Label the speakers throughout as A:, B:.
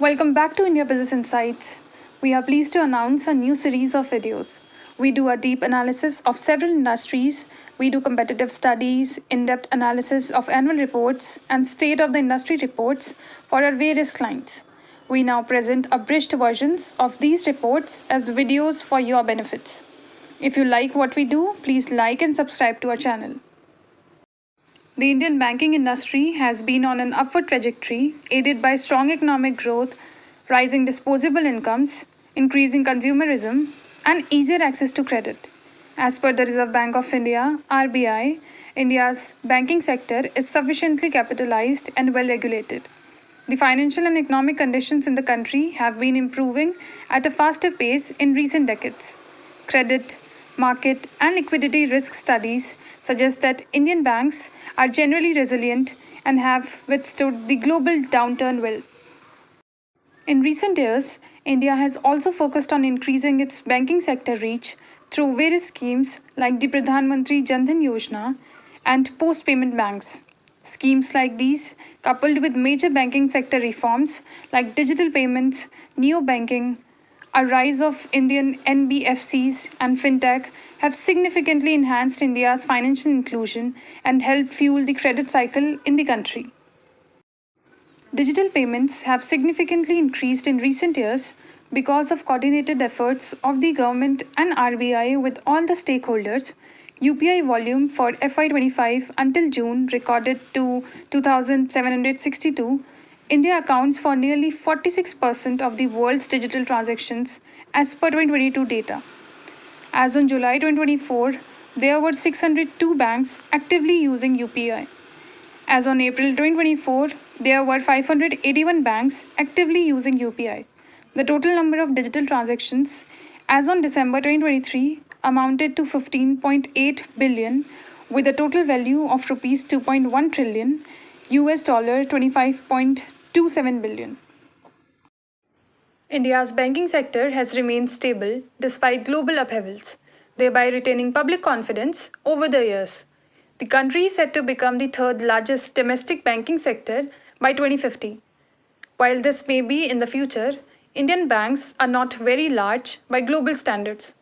A: Welcome back to India Business Insights. We are pleased to announce a new series of videos. We do a deep analysis of several industries, we do competitive studies, in-depth analysis of annual reports, and state of the industry reports for our various clients. We now present abridged versions of these reports as videos for your benefits. If you like what we do, please like and subscribe to our channel. The Indian banking industry has been on an upward trajectory, aided by strong economic growth, rising disposable incomes, increasing consumerism, and easier access to credit. As per the Reserve Bank of India, RBI, India's banking sector is sufficiently capitalized and well regulated. The financial and economic conditions in the country have been improving at a faster pace in recent decades. Credit, market, and liquidity risk studies suggest that Indian banks are generally resilient and have withstood the global downturn well. In recent years, India has also focused on increasing its banking sector reach through various schemes like the Pradhan Mantri Jan Dhan Yojana and post-payment banks. Schemes like these, coupled with major banking sector reforms like digital payments, neo-banking, a rise of Indian NBFCs and fintech have significantly enhanced India's financial inclusion and helped fuel the credit cycle in the country. Digital payments have significantly increased in recent years because of coordinated efforts of the government and RBI with all the stakeholders. UPI volume for FY25 until June recorded to 2,762. India accounts for nearly 46% of the world's digital transactions as per 2022 data. As on July 2024, there were 602 banks actively using UPI. As on April 2024, there were 581 banks actively using UPI. The total number of digital transactions as on December 2023 amounted to 15.8 billion with a total value of rupees 2.1 trillion, US dollar 25.27 billion. India's banking sector has remained stable despite global upheavals, thereby retaining public confidence over the years. The country is set to become the third largest domestic banking sector by 2050. While this may be in the future, Indian banks are not very large by global standards.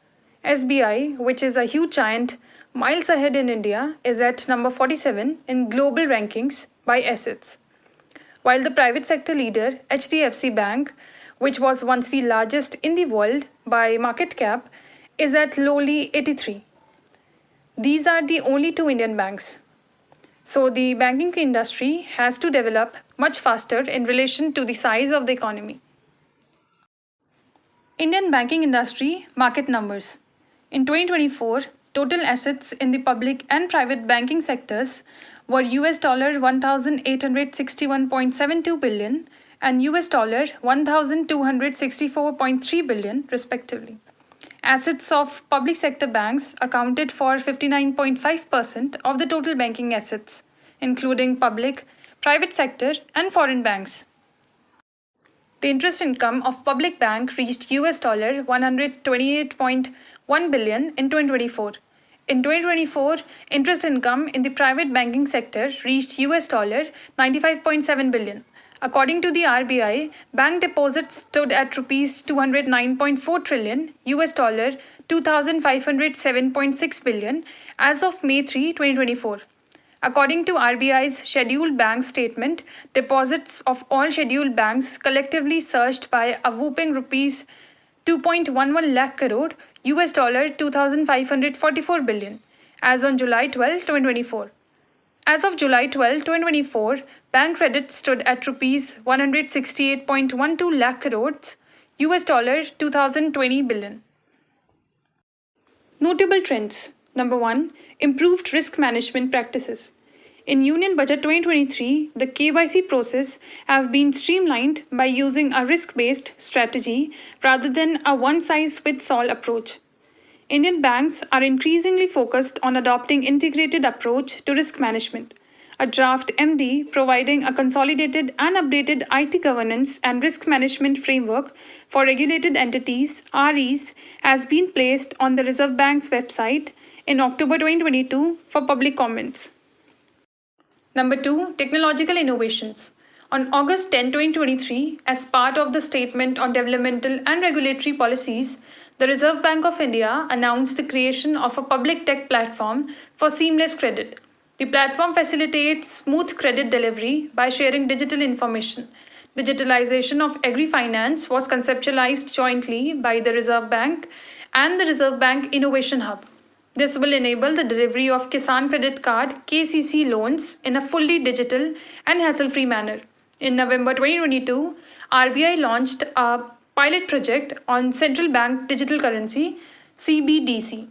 A: SBI, which is a huge giant miles ahead in India, is at number 47 in global rankings by assets. While the private sector leader, HDFC Bank, which was once the largest in the world by market cap, is at lowly 83. These are the only two Indian banks. So the banking industry has to develop much faster in relation to the size of the economy. Indian banking industry market numbers. In 2024, total assets in the public and private banking sectors were US dollar 1,861.72 billion and US dollar 1,264.3 billion respectively. Assets of public sector banks accounted for 59.5% of the total banking assets, including public, private sector, and foreign banks. The interest income of public bank reached US dollar 128.1 billion in 2024. In 2024, interest income in the private banking sector reached US dollar 95.7 billion. According to the RBI, bank deposits stood at rupees 209.4 trillion, US dollar 2,507.6 billion as of May 3, 2024. According to RBI's scheduled bank statement, deposits of all scheduled banks collectively surged by a whopping rupees 2.11 lakh crore, US dollar 2,544 billion as on July 12, 2024. As of July 12, 2024, bank credit stood at rupees 168.12 lakh crores, US dollar 2020 billion. Notable trends. Number 1. Improved risk management practices. In Union Budget 2023, the KYC process have been streamlined by using a risk-based strategy rather than a one-size-fits-all approach. Indian banks are increasingly focused on adopting integrated approach to risk management. A draft MD providing a consolidated and updated IT governance and risk management framework for regulated entities (REs) has been placed on the Reserve Bank's website in October 2022 for public comments. Number 2. Technological innovations. On August 10, 2023, as part of the Statement on Developmental and Regulatory Policies, the Reserve Bank of India announced the creation of a public tech platform for seamless credit. The platform facilitates smooth credit delivery by sharing digital information. Digitalization of agri-finance was conceptualized jointly by the Reserve Bank and the Reserve Bank Innovation Hub. This will enable the delivery of Kisan Credit Card (KCC) loans in a fully digital and hassle-free manner. In November 2022, RBI launched a pilot project on central bank digital currency (CBDC).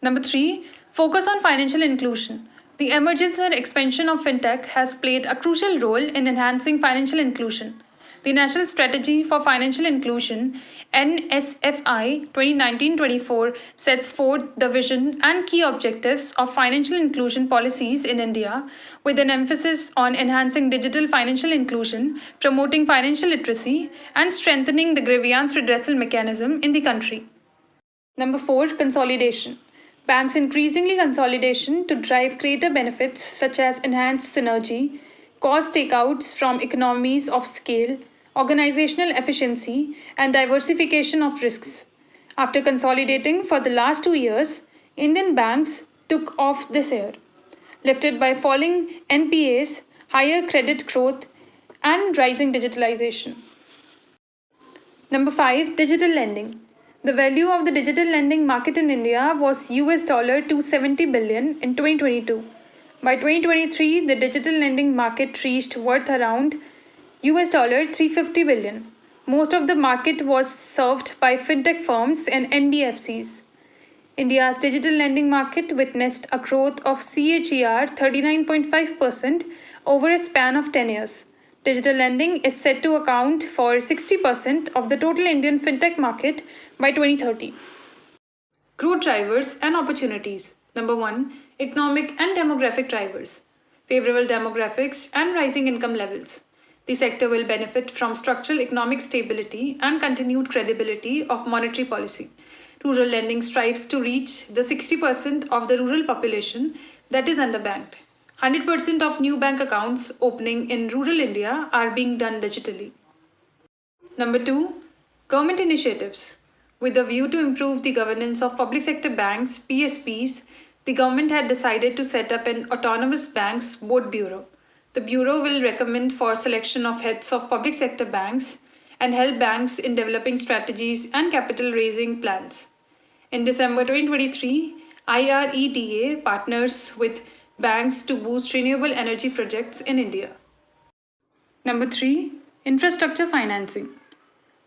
A: Number 3, focus on financial inclusion. The emergence and expansion of fintech has played a crucial role in enhancing financial inclusion. The National Strategy for Financial Inclusion (NSFI) 2019-24 sets forth the vision and key objectives of financial inclusion policies in India, with an emphasis on enhancing digital financial inclusion, promoting financial literacy, and strengthening the grievance redressal mechanism in the country. Number 4, consolidation. Banks increasingly consolidation to drive greater benefits such as enhanced synergy, cost takeouts from economies of scale, organizational efficiency, and diversification of risks. After consolidating for the last 2 years, Indian banks took off this year, lifted by falling NPAs, higher credit growth, and rising digitalization. Number 5, digital lending. The value of the digital lending market in India was $270 billion in 2022. By 2023, the digital lending market reached worth around $350 billion. Most of the market was served by fintech firms and NBFCs. India's digital lending market witnessed a growth of CAGR 39.5% over a span of 10 years. Digital lending is set to account for 60% of the total Indian fintech market by 2030. Growth drivers and opportunities. Number 1, economic and demographic drivers. Favorable demographics and rising income levels. The sector will benefit from structural economic stability and continued credibility of monetary policy. Rural lending strives to reach the 60% of the rural population that is underbanked. 100% of new bank accounts opening in rural India are being done digitally. Number 2, government initiatives. With a view to improve the governance of public sector banks, PSBs, the government had decided to set up an autonomous banks board bureau. The bureau will recommend for selection of heads of public sector banks and help banks in developing strategies and capital raising plans. In December 2023, IREDA partners with banks to boost renewable energy projects in India. Number 3, infrastructure financing.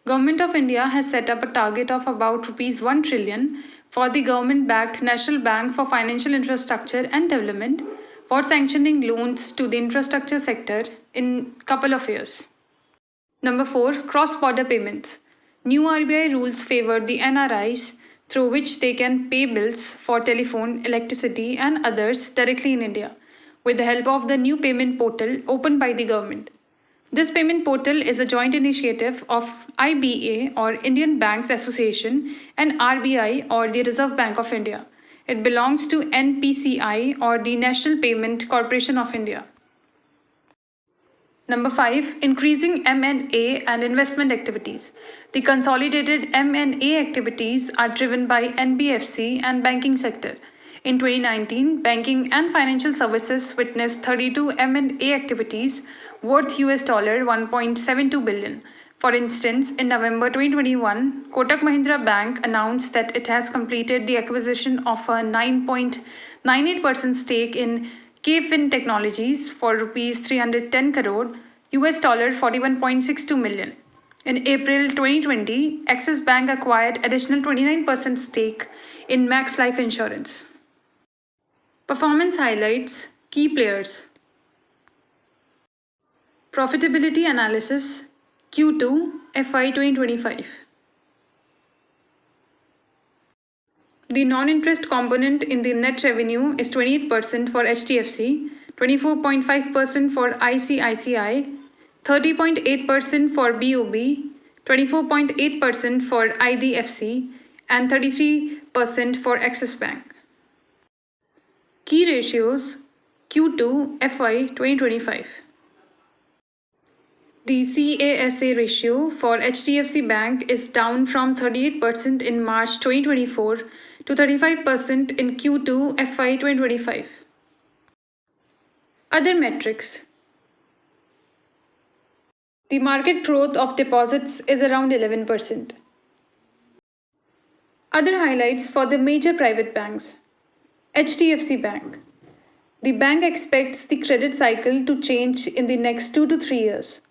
A: Government of India has set up a target of about Rs 1 trillion for the government-backed National Bank for Financial Infrastructure and Development for sanctioning loans to the infrastructure sector in a couple of years. Number 4, cross-border payments. New RBI rules favor the NRIs through which they can pay bills for telephone, electricity, and others directly in India, with the help of the new payment portal opened by the government. This payment portal is a joint initiative of IBA or Indian Banks Association and RBI or the Reserve Bank of India. It belongs to NPCI or the National Payment Corporation of India. Number 5, increasing M&A and investment activities. The consolidated M&A activities are driven by NBFC and banking sector. In 2019, banking and financial services witnessed 32 M&A activities worth $1.72 billion. For instance, in November 2021, Kotak Mahindra Bank announced that it has completed the acquisition of a 9.98% stake in KFin Technologies for Rs 310 crore, $41.62 million. In April 2020, Axis Bank acquired additional 29% stake in Max Life Insurance. Performance highlights, key players. Profitability analysis, Q2 FY 2025. The non-interest component in the net revenue is 28% for HDFC, 24.5% for ICICI, 30.8% for BOB, 24.8% for IDFC, and 33% for Axis Bank. Key ratios, Q2 FY 2025. The CASA ratio for HDFC Bank is down from 38% in March 2024 to 35% in Q2 FY 2025. Other metrics. The market growth of deposits is around 11%. Other highlights for the major private banks. HDFC Bank. The bank expects the credit cycle to change in the next 2 to 3 years.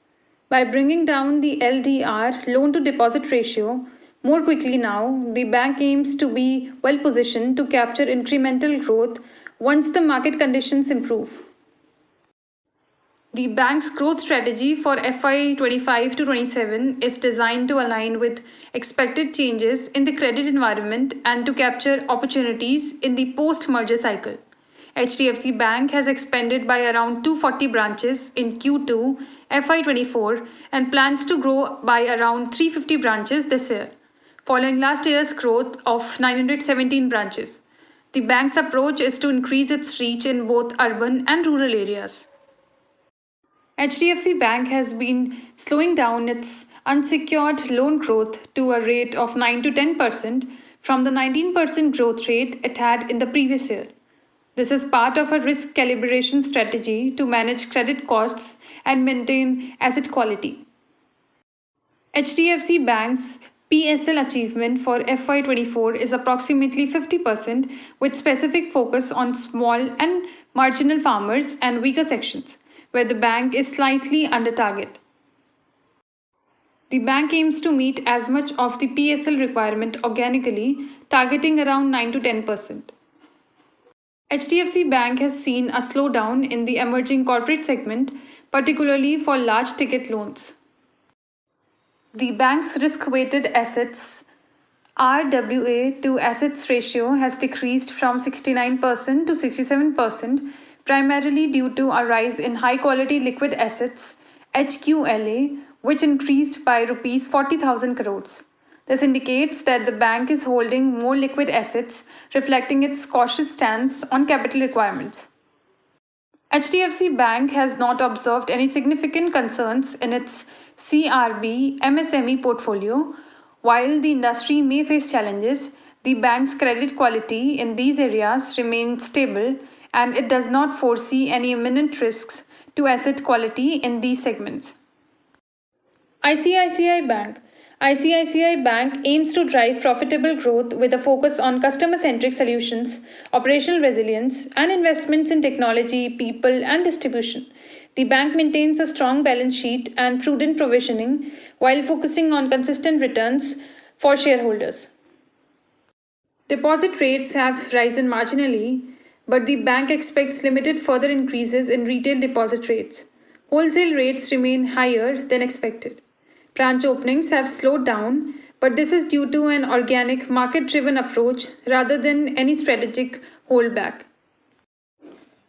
A: By bringing down the LDR, loan to deposit ratio, more quickly now, the bank aims to be well positioned to capture incremental growth once the market conditions improve. The bank's growth strategy for FY 25 to 27 is designed to align with expected changes in the credit environment and to capture opportunities in the post-merger cycle. HDFC Bank has expanded by around 240 branches in Q2 FY24 and plans to grow by around 350 branches this year, following last year's growth of 917 branches. The bank's approach is to increase its reach in both urban and rural areas. HDFC Bank has been slowing down its unsecured loan growth to a rate of 9 to 10% from the 19% growth rate it had in the previous year. This is part of a risk calibration strategy to manage credit costs and maintain asset quality. HDFC Bank's PSL achievement for FY24 is approximately 50%, with specific focus on small and marginal farmers and weaker sections, where the bank is slightly under target. The bank aims to meet as much of the PSL requirement organically, targeting around 9 to 10%. HDFC Bank has seen a slowdown in the emerging corporate segment, particularly for large ticket loans. The bank's risk-weighted assets RWA to assets ratio has decreased from 69% to 67%, primarily due to a rise in high-quality liquid assets HQLA, which increased by Rs 40,000 crores. This indicates that the bank is holding more liquid assets, reflecting its cautious stance on capital requirements. HDFC Bank has not observed any significant concerns in its CRB MSME portfolio. While the industry may face challenges, the bank's credit quality in these areas remains stable and it does not foresee any imminent risks to asset quality in these segments. ICICI Bank. ICICI Bank aims to drive profitable growth with a focus on customer-centric solutions, operational resilience, and investments in technology, people, and distribution. The bank maintains a strong balance sheet and prudent provisioning while focusing on consistent returns for shareholders. Deposit rates have risen marginally, but the bank expects limited further increases in retail deposit rates. Wholesale rates remain higher than expected. Branch openings have slowed down, but this is due to an organic market-driven approach rather than any strategic holdback.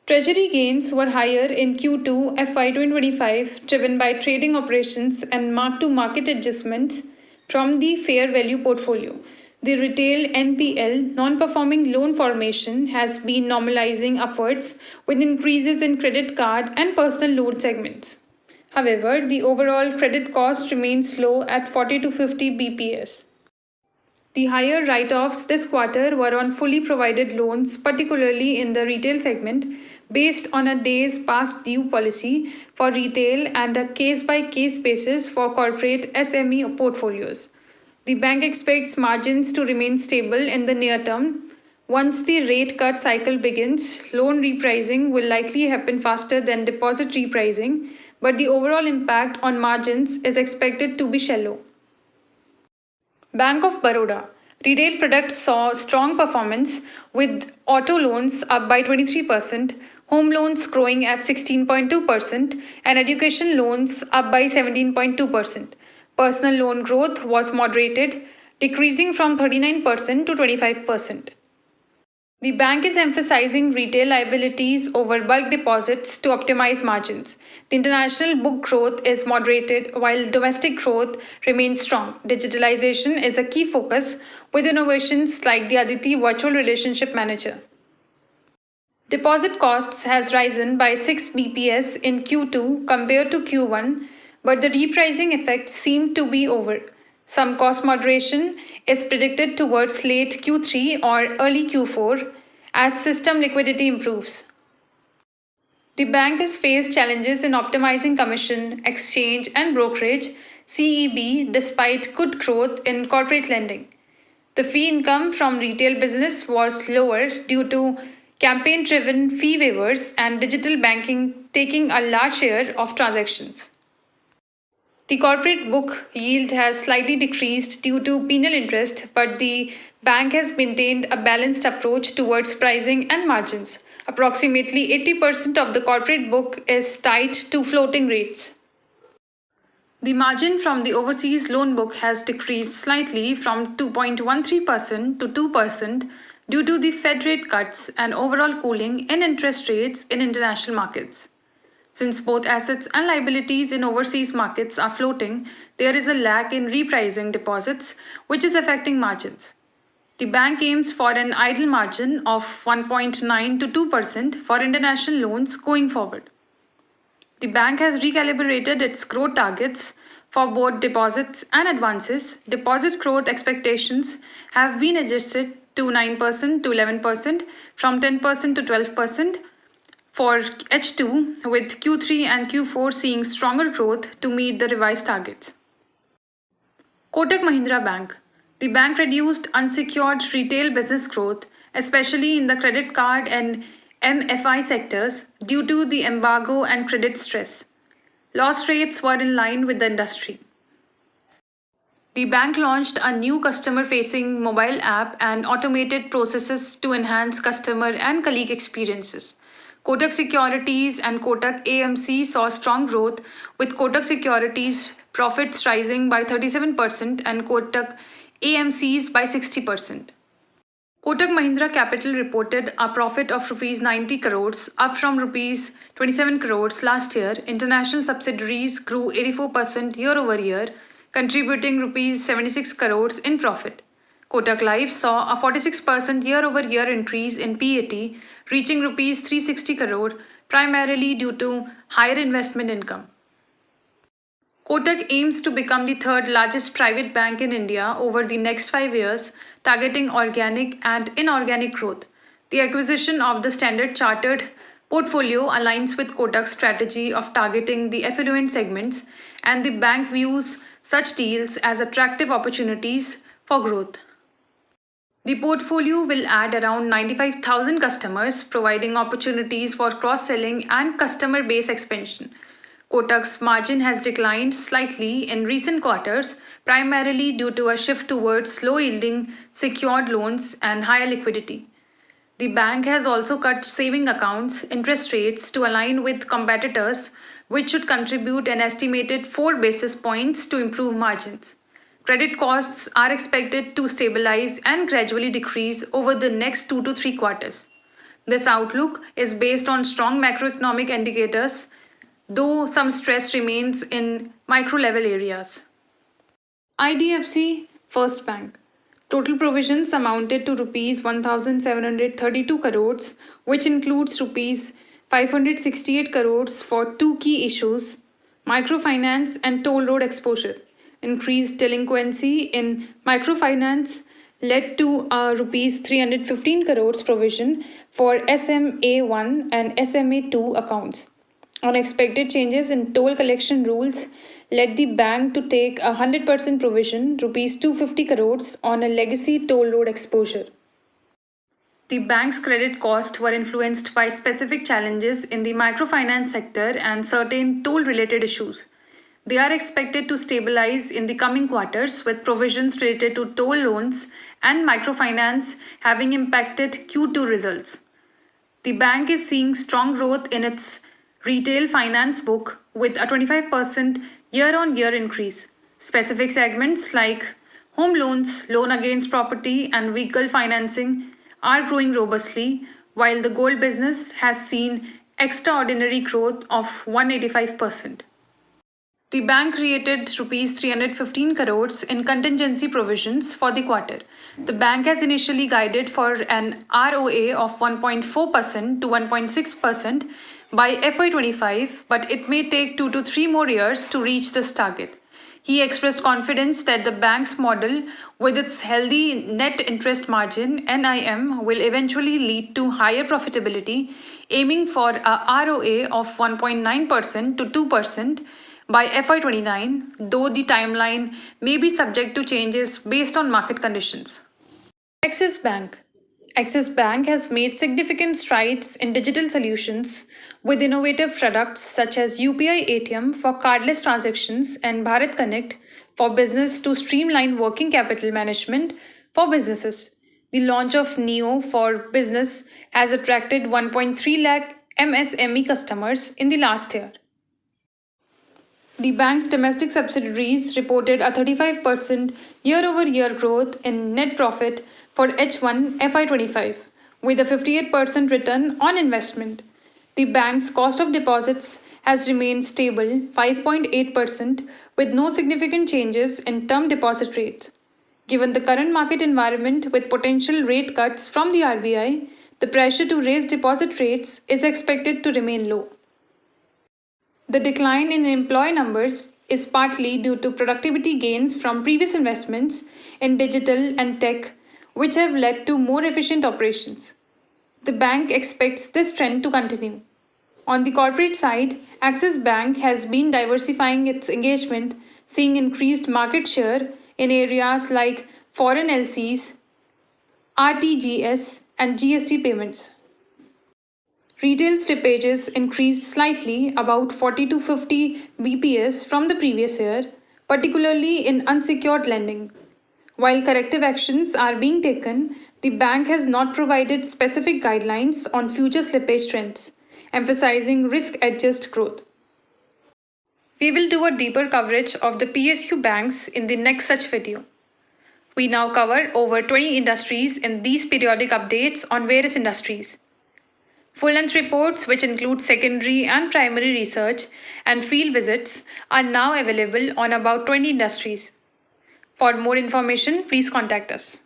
A: Treasury gains were higher in Q2 FY 2025, driven by trading operations and mark-to-market adjustments from the fair value portfolio. The retail NPL, non-performing loan formation, has been normalizing upwards with increases in credit card and personal loan segments. However, the overall credit cost remains low at 40 to 50 bps. The higher write-offs this quarter were on fully provided loans, particularly in the retail segment, based on a days past due policy for retail and a case-by-case basis for corporate SME portfolios. The bank expects margins to remain stable in the near term. Once the rate cut cycle begins, loan repricing will likely happen faster than deposit repricing, but the overall impact on margins is expected to be shallow. Bank of Baroda. Retail products saw strong performance with auto loans up by 23%, home loans growing at 16.2%, and education loans up by 17.2%. Personal loan growth was moderated, decreasing from 39% to 25%. The bank is emphasizing retail liabilities over bulk deposits to optimize margins. The international book growth is moderated while domestic growth remains strong. Digitalization is a key focus with innovations like the Aditi Virtual Relationship Manager. Deposit costs has risen by 6 bps in Q2 compared to Q1, but the repricing effect seemed to be over. Some cost moderation is predicted towards late Q3 or early Q4 as system liquidity improves. The bank has faced challenges in optimizing commission, exchange, and brokerage (CEB) despite good growth in corporate lending. The fee income from retail business was lower due to campaign driven fee waivers and digital banking taking a large share of transactions. The corporate book yield has slightly decreased due to penal interest, but the bank has maintained a balanced approach towards pricing and margins. Approximately 80% of the corporate book is tied to floating rates. The margin from the overseas loan book has decreased slightly from 2.13% to 2% due to the Fed rate cuts and overall cooling in interest rates in international markets. Since both assets and liabilities in overseas markets are floating, there is a lag in repricing deposits, which is affecting margins. The bank aims for an ideal margin of 1.9 to 2% for international loans going forward. The bank has recalibrated its growth targets for both deposits and advances. Deposit growth expectations have been adjusted to 9% to 11% from 10% to 12% for H2, with Q3 and Q4 seeing stronger growth to meet the revised targets. Kotak Mahindra Bank. The bank reduced unsecured retail business growth, especially in the credit card and MFI sectors, due to the embargo and credit stress. Loss rates were in line with the industry. The bank launched a new customer-facing mobile app and automated processes to enhance customer and colleague experiences. Kotak Securities and Kotak AMC saw strong growth, with Kotak Securities profits rising by 37% and Kotak AMCs by 60%. Kotak Mahindra Capital reported a profit of Rs 90 crores, up from Rs 27 crores last year. International subsidiaries grew 84% year over year, contributing Rs 76 crores in profit. Kotak Life saw a 46% year-over-year increase in PAT, reaching Rs 360 crore, primarily due to higher investment income. Kotak aims to become the third largest private bank in India over the next 5 years, targeting organic and inorganic growth. The acquisition of the Standard Chartered portfolio aligns with Kotak's strategy of targeting the affluent segments, and the bank views such deals as attractive opportunities for growth. The portfolio will add around 95,000 customers, providing opportunities for cross-selling and customer base expansion. Kotak's margin has declined slightly in recent quarters, primarily due to a shift towards low-yielding secured loans and higher liquidity. The bank has also cut saving accounts interest rates to align with competitors, which should contribute an estimated 4 basis points to improve margins. Credit costs are expected to stabilize and gradually decrease over the next 2 to 3 quarters. This outlook is based on strong macroeconomic indicators, though some stress remains in micro-level areas. IDFC First Bank. Total provisions amounted to Rs 1,732 crores, which includes Rs 568 crores for two key issues, microfinance and toll road exposure. Increased delinquency in microfinance led to a Rs 315 crores provision for SMA1 and SMA2 accounts. Unexpected changes in toll collection rules led the bank to take a 100% provision, Rs 250 crores, on a legacy toll road exposure. The bank's credit costs were influenced by specific challenges in the microfinance sector and certain toll-related issues. They are expected to stabilize in the coming quarters, with provisions related to toll loans and microfinance having impacted Q2 results. The bank is seeing strong growth in its retail finance book, with a 25% year-on-year increase. Specific segments like home loans, loan against property, and vehicle financing are growing robustly, while the gold business has seen extraordinary growth of 185%. The bank created Rs 315 crores in contingency provisions for the quarter. The bank has initially guided for an ROA of 1.4% to 1.6%, by FY25, but it may take 2 to 3 more years to reach this target. He expressed confidence that the bank's model, with its healthy net interest margin (NIM), will eventually lead to higher profitability, aiming for a ROA of 1.9% to 2% by FY29, though the timeline may be subject to changes based on market conditions. Axis Bank. Axis Bank has made significant strides in digital solutions with innovative products such as UPI ATM for cardless transactions and Bharat Connect for business to streamline working capital management for businesses. The launch of Neo for business has attracted 1.3 lakh MSME customers in the last year. The bank's domestic subsidiaries reported a 35% year-over-year growth in net profit for H1 FY25, with a 58% return on investment. The bank's cost of deposits has remained stable, 5.8%, with no significant changes in term deposit rates. Given the current market environment with potential rate cuts from the RBI, the pressure to raise deposit rates is expected to remain low. The decline in employee numbers is partly due to productivity gains from previous investments in digital and tech, which have led to more efficient operations. The bank expects this trend to continue. On the corporate side, Axis Bank has been diversifying its engagement, seeing increased market share in areas like foreign LCs, RTGS, and GST payments. Retail slippages increased slightly, about 40 to 50 BPS from the previous year, particularly in unsecured lending. While corrective actions are being taken, the bank has not provided specific guidelines on future slippage trends, emphasizing risk-adjusted growth. We will do a deeper coverage of the PSU banks in the next such video. We now cover over 20 industries in these periodic updates on various industries. Full-length reports, which include secondary and primary research and field visits, are now available on about 20 industries. For more information, please contact us.